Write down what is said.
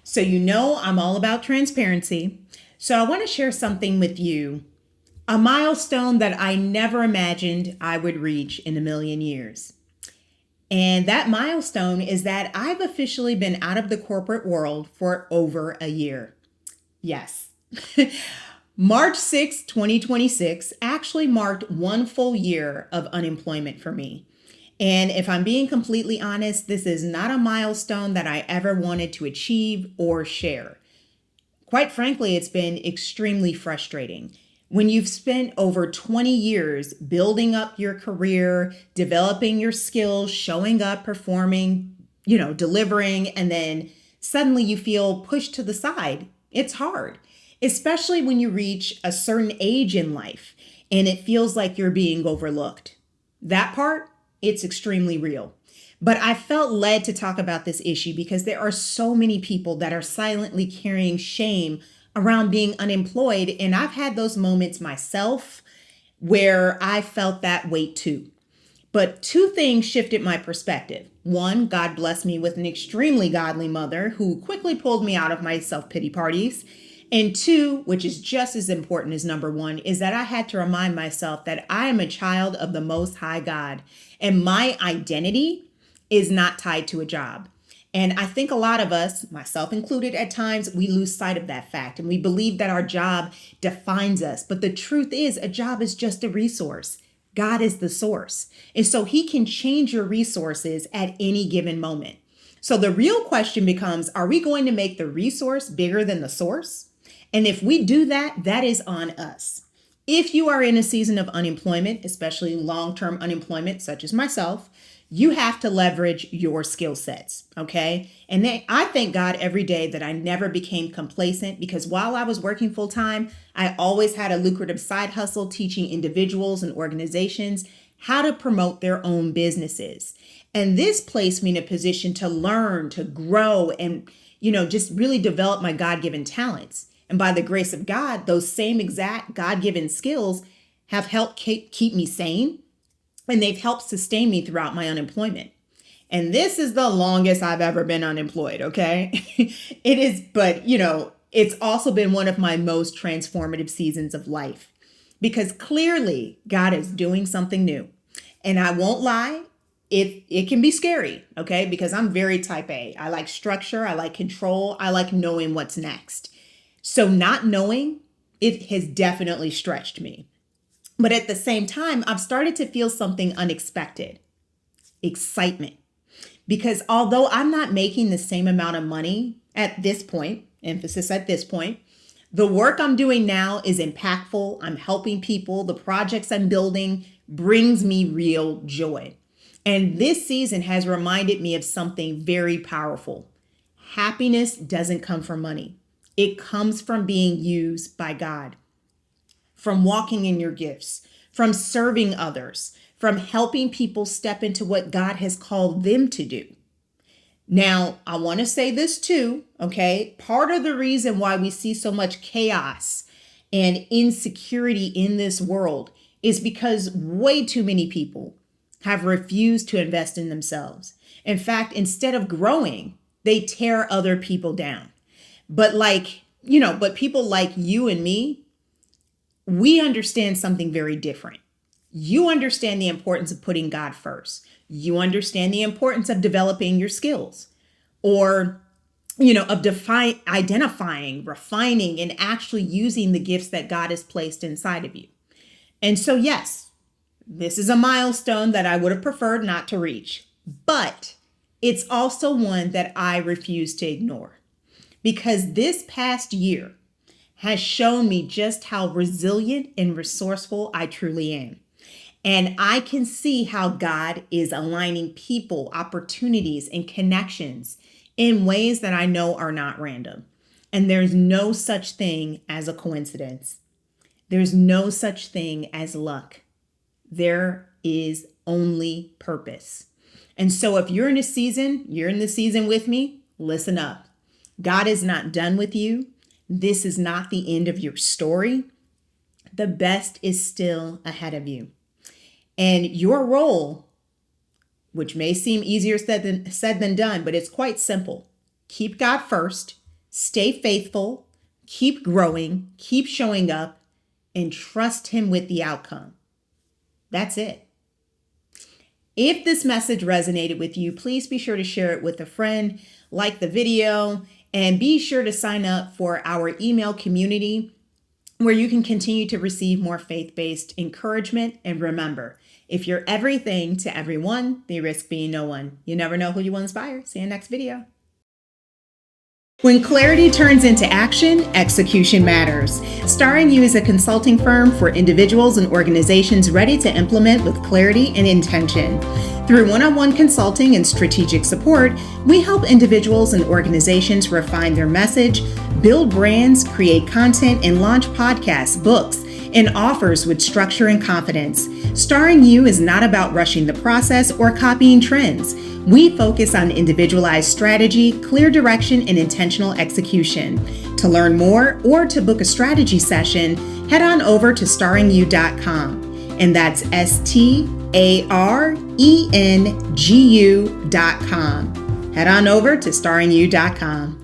So, I'm all about transparency. So, I want to share something with you, a milestone that I never imagined I would reach in a million years. And that milestone is that I've officially been out of the corporate world for over a year. Yes. March 6th, 2026 actually marked one full year of unemployment for me. And if I'm being completely honest, this is not a milestone that I ever wanted to achieve or share. Quite frankly, it's been extremely frustrating. When you've spent over 20 years building up your career, developing your skills, showing up, performing, delivering, and then suddenly you feel pushed to the side, it's hard, especially when you reach a certain age in life and it feels like you're being overlooked. That part, it's extremely real. But I felt led to talk about this issue because there are so many people that are silently carrying shame around being unemployed. And I've had those moments myself where I felt that weight too. But two things shifted my perspective. One, God blessed me with an extremely godly mother who quickly pulled me out of my self-pity parties. And two, which is just as important as number one, is that I had to remind myself that I am a child of the Most High God, and my identity is not tied to a job. And I think a lot of us, myself included at times, we lose sight of that fact and we believe that our job defines us. But the truth is, a job is just a resource. God is the source. And so he can change your resources at any given moment. So the real question becomes, are we going to make the resource bigger than the source? And if we do that, that is on us. If you are in a season of unemployment, especially long-term unemployment, such as myself, you have to leverage your skill sets, okay? And then I thank God every day that I never became complacent, because while I was working full time, I always had a lucrative side hustle teaching individuals and organizations how to promote their own businesses. And this placed me in a position to learn, to grow, and, just really develop my God-given talents. And by the grace of God, those same exact God-given skills have helped keep me sane, and they've helped sustain me throughout my unemployment. And this is the longest I've ever been unemployed, okay? It is, but it's also been one of my most transformative seasons of life, because clearly God is doing something new. And I won't lie, it can be scary, okay? Because I'm very type A. I like structure, I like control, I like knowing what's next. So not knowing, it has definitely stretched me. But at the same time, I've started to feel something unexpected: excitement. Because although I'm not making the same amount of money at this point, emphasis at this point, the work I'm doing now is impactful. I'm helping people. The projects I'm building brings me real joy. And this season has reminded me of something very powerful. Happiness doesn't come from money. It comes from being used by God, from walking in your gifts, from serving others, from helping people step into what God has called them to do. Now, I want to say this too, okay? Part of the reason why we see so much chaos and insecurity in this world is because way too many people have refused to invest in themselves. In fact, instead of growing, they tear other people down. But but people like you and me, we understand something very different. You understand the importance of putting God first. You understand the importance of developing your skills, or, of identifying, refining, and actually using the gifts that God has placed inside of you. And so, yes, this is a milestone that I would have preferred not to reach, but it's also one that I refuse to ignore, because this past year has shown me just how resilient and resourceful I truly am. And I can see how God is aligning people, opportunities, and connections in ways that I know are not random. And there's no such thing as a coincidence. There's no such thing as luck. There is only purpose. And so if you're in the season with me, listen up. God is not done with you. This is not the end of your story. The best is still ahead of you. And your role, which may seem easier said than done, but it's quite simple. Keep God first, Stay faithful, keep growing, keep showing up, and trust him with the outcome. That's it. If this message resonated with you, please be sure to share it with a friend, like the video, and be sure to sign up for our email community where you can continue to receive more faith-based encouragement. And remember, if you're everything to everyone, they risk being no one. You never know who you will inspire. See you next video. When clarity turns into action, execution matters. Starring You is a consulting firm for individuals and organizations ready to implement with clarity and intention. Through one-on-one consulting and strategic support, we help individuals and organizations refine their message, build brands, create content, and launch podcasts, books, and offers with structure and confidence. Starring You is not about rushing the process or copying trends. We focus on individualized strategy, clear direction, and intentional execution. To learn more or to book a strategy session, head on over to starringyou.com. And that's STARENGU.com. Head on over to starringyou.com.